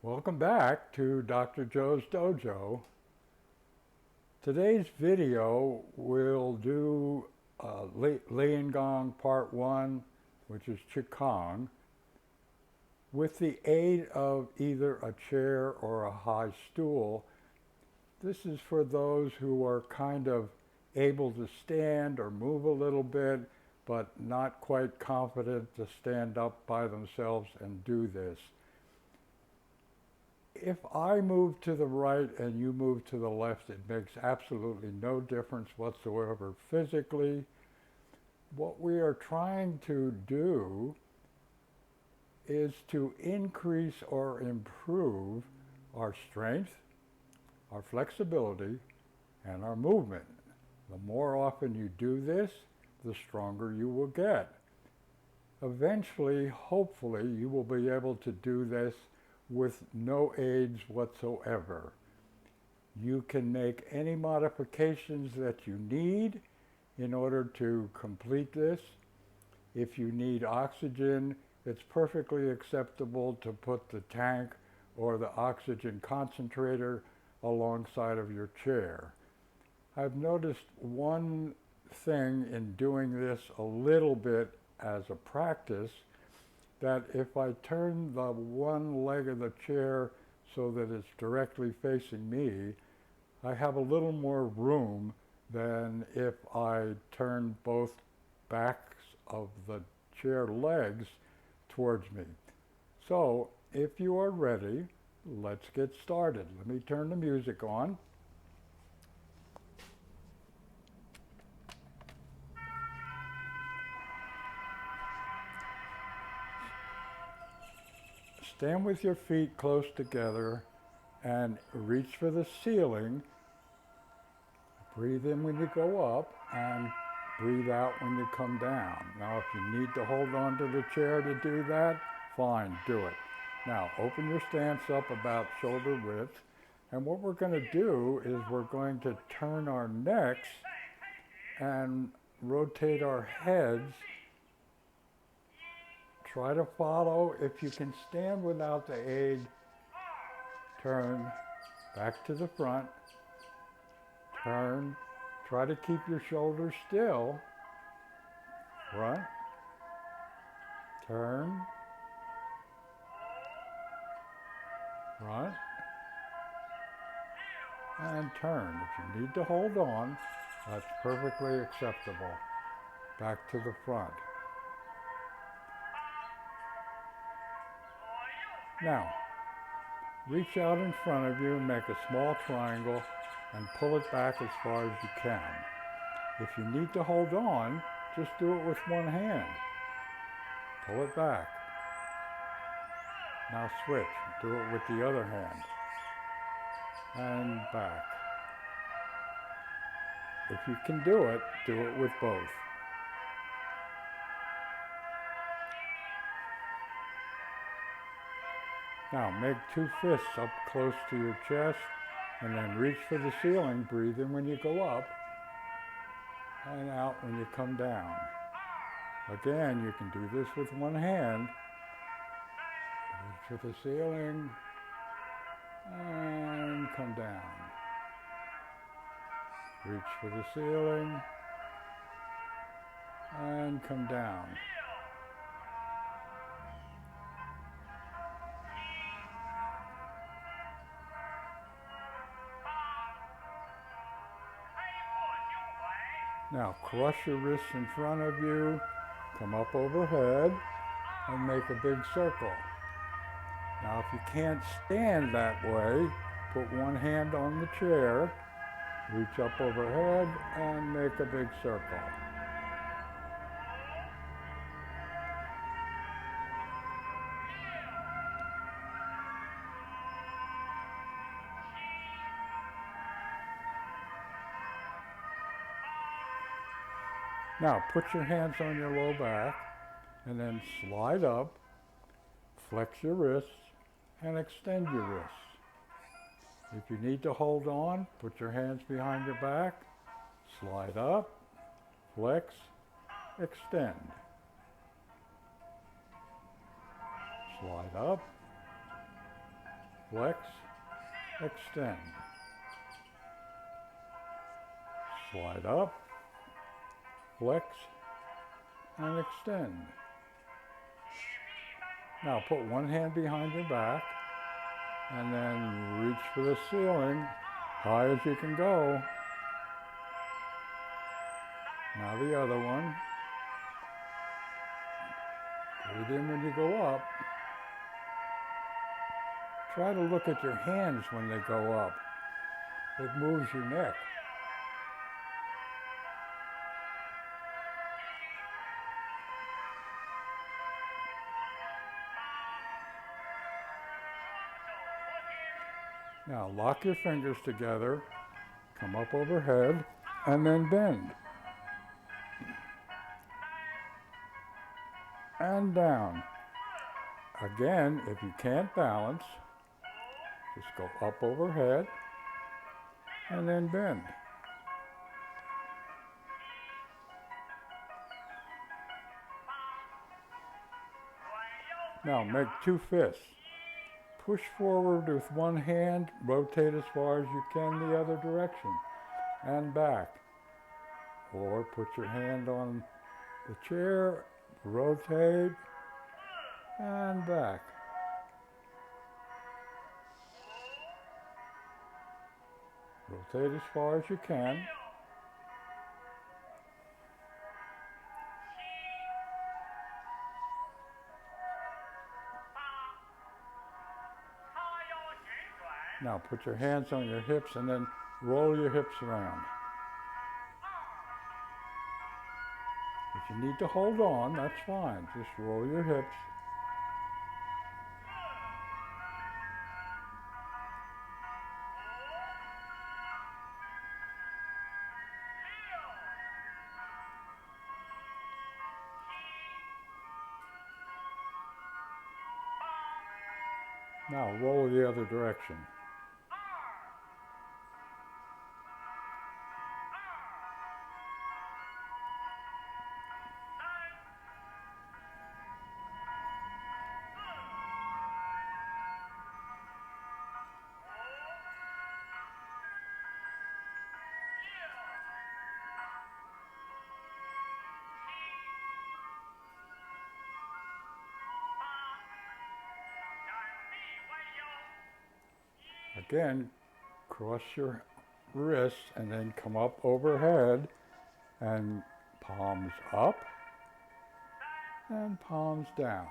Welcome back to Dr. Joe's Dojo. Today's video will do Gong Part 1, which is Qigong, with the aid of either a chair or a high stool. This is for those who are kind of able to stand or move a little bit, but not quite confident to stand up by themselves and do this. If I move to the right and you move to the left, it makes absolutely no difference whatsoever physically. What we are trying to do is to increase or improve our strength, our flexibility, and our movement. The more often you do this, the stronger you will get. Eventually, hopefully, you will be able to do this with no aids whatsoever. You can make any modifications that you need in order to complete this. If you need oxygen, it's perfectly acceptable to put the tank or the oxygen concentrator alongside of your chair. I've noticed one thing in doing this a little bit as a practice, that if I turn the one leg of the chair so that it's directly facing me, I have a little more room than if I turn both backs of the chair legs towards me. So if you are ready, let's get started. Let me turn the music on. Stand with your feet close together and reach for the ceiling. Breathe in when you go up and breathe out when you come down. Now, if you need to hold on to the chair to do that, fine, do it. Now, open your stance up about shoulder width. And what we're going to do is we're going to turn our necks and rotate our heads. Try to follow. If you can stand without the aid, turn back to the front, turn, try to keep your shoulders still, front, turn, front, and turn. If you need to hold on, that's perfectly acceptable. Back to the front. Now, reach out in front of you and make a small triangle and pull it back as far as you can. If you need to hold on, just do it with one hand. Pull it back. Now switch. Do it with the other hand. And back. If you can do it with both. Now make two fists up close to your chest and then reach for the ceiling. Breathe in when you go up and out when you come down. Again, you can do this with one hand. Reach for the ceiling and come down. Reach for the ceiling and come down. Now cross your wrists in front of you, come up overhead, and make a big circle. Now if you can't stand that way, put one hand on the chair, reach up overhead, and make a big circle. Now put your hands on your low back and then slide up, flex your wrists, and extend your wrists. If you need to hold on, put your hands behind your back, slide up, flex, extend. Slide up, flex, extend. Slide up, flex, and extend. Now put one hand behind your back and then reach for the ceiling, high as you can go. Now the other one. Breathe in when you go up. Try to look at your hands when they go up. It moves your neck. Now lock your fingers together, come up overhead, and then bend. And down. Again, if you can't balance, just go up overhead, and then bend. Now make two fists. Push forward with one hand, rotate as far as you can the other direction, and back. Or put your hand on the chair, rotate, and back. Rotate as far as you can. Now put your hands on your hips and then roll your hips around. If you need to hold on, that's fine. Just roll your hips. Now roll the other direction. Again, cross your wrists and then come up overhead and palms up and palms down.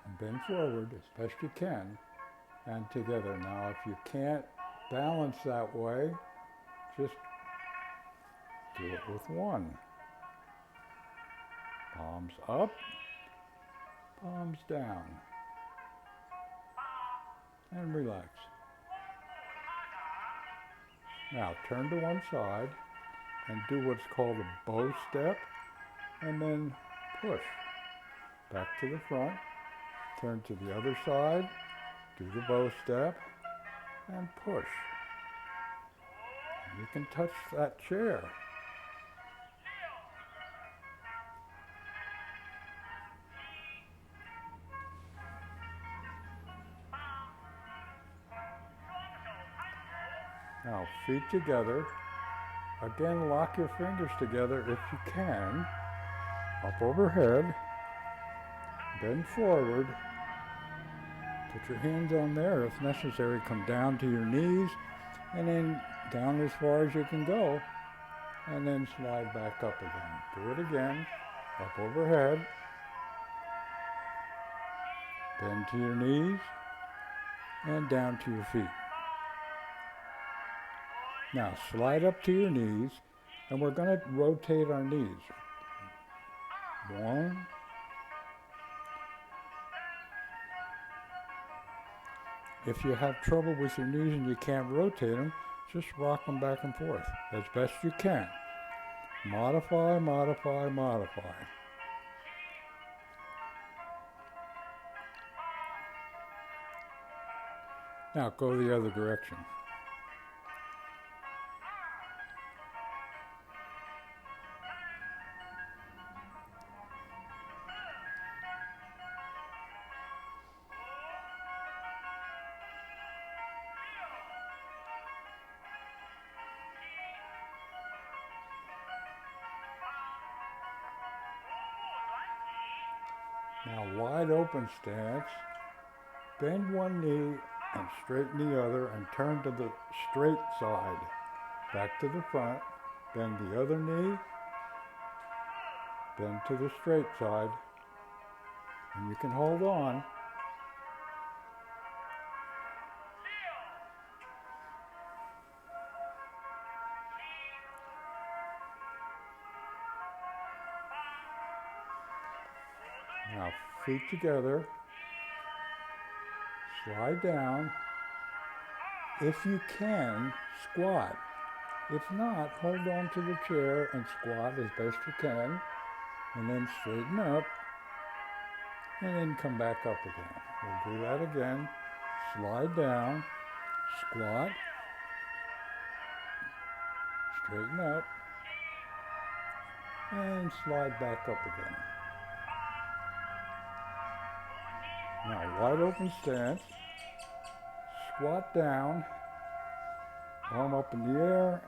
And bend forward as best you can and together. Now if you can't balance that way, just do it with one. Palms up, palms down. And relax. Now turn to one side and do what's called a bow step and then push. Back to the front, turn to the other side, do the bow step and push. And you can touch that chair. Now feet together. Again, lock your fingers together if you can. Up overhead. Bend forward. Put your hands on there. If necessary, come down to your knees and then down as far as you can go. And then slide back up again. Do it again. Up overhead. Bend to your knees and down to your feet. Now slide up to your knees, and we're going to rotate our knees. One. If you have trouble with your knees and you can't rotate them, just rock them back and forth as best you can. Modify, modify, modify. Now go the other direction. Now wide open stance, bend one knee and straighten the other and turn to the straight side. Back to the front, bend the other knee, bend to the straight side, and you can hold on. Now feet together, slide down. If you can, squat. If not, hold on to the chair and squat as best you can, and then straighten up, and then come back up again. We'll do that again. Slide down, squat, straighten up, and slide back up again. Now wide open stance, squat down, arm up in the air,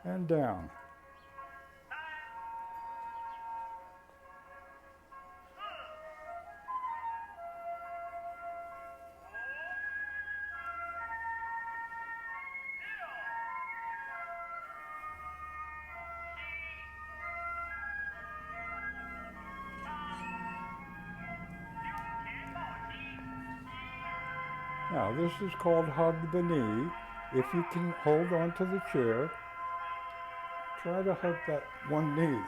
and down. Now this is called hug the knee. If you can hold on to the chair, try to hug that one knee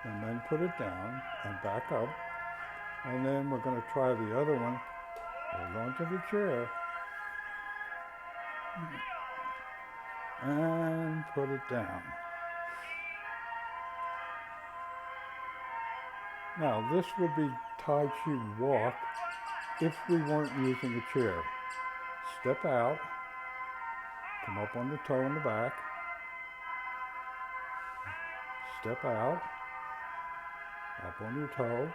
and then put it down and back up. And then we're going to try the other one. Hold on to the chair and put it down. Now this would be Tai Chi walk if we weren't using a chair. Step out, come up on the toe in the back, step out, up on your toe,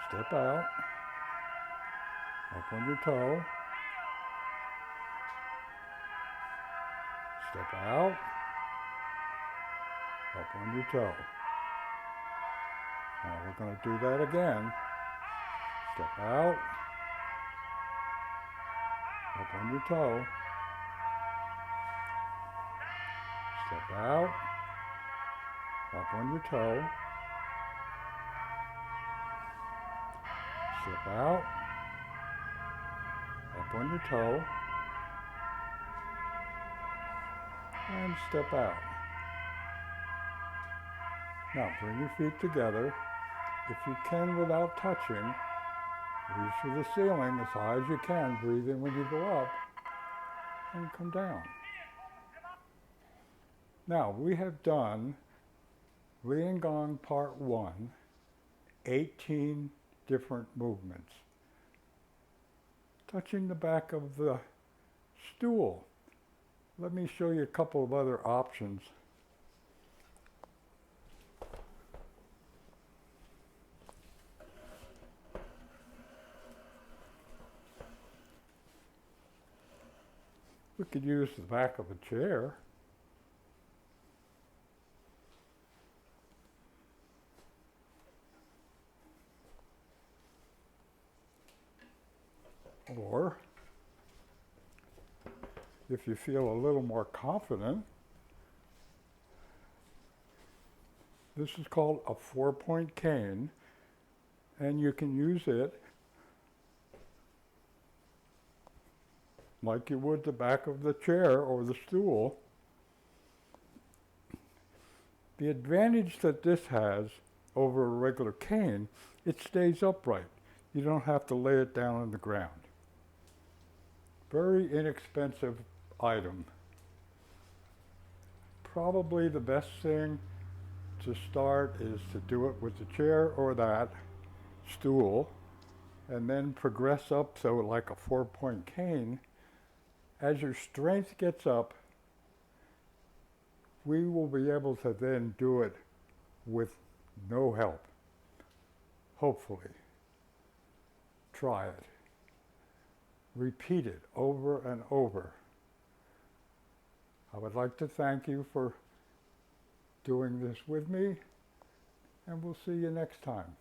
step out, up on your toe, step out, up on your toe. Now we're going to do that again. Step out, up on your toe, step out, up on your toe, step out, up on your toe, and step out. Now bring your feet together. If you can without touching, reach for the ceiling as high as you can. Breathe in when you go up and come down. Now we have done Lian Gong Part 1, 18 different movements. Touching the back of the stool. Let me show you a couple of other options. We could use the back of a chair. Or, if you feel a little more confident, this is called a 4-point cane, and you can use it like you would the back of the chair or the stool. The advantage that this has over a regular cane, it stays upright. You don't have to lay it down on the ground. Very inexpensive item. Probably the best thing to start is to do it with the chair or that stool, and then progress up so like a 4-point cane. As your strength gets up, we will be able to then do it with no help. Hopefully. Try it. Repeat it over and over. I would like to thank you for doing this with me. and we'll see you next time.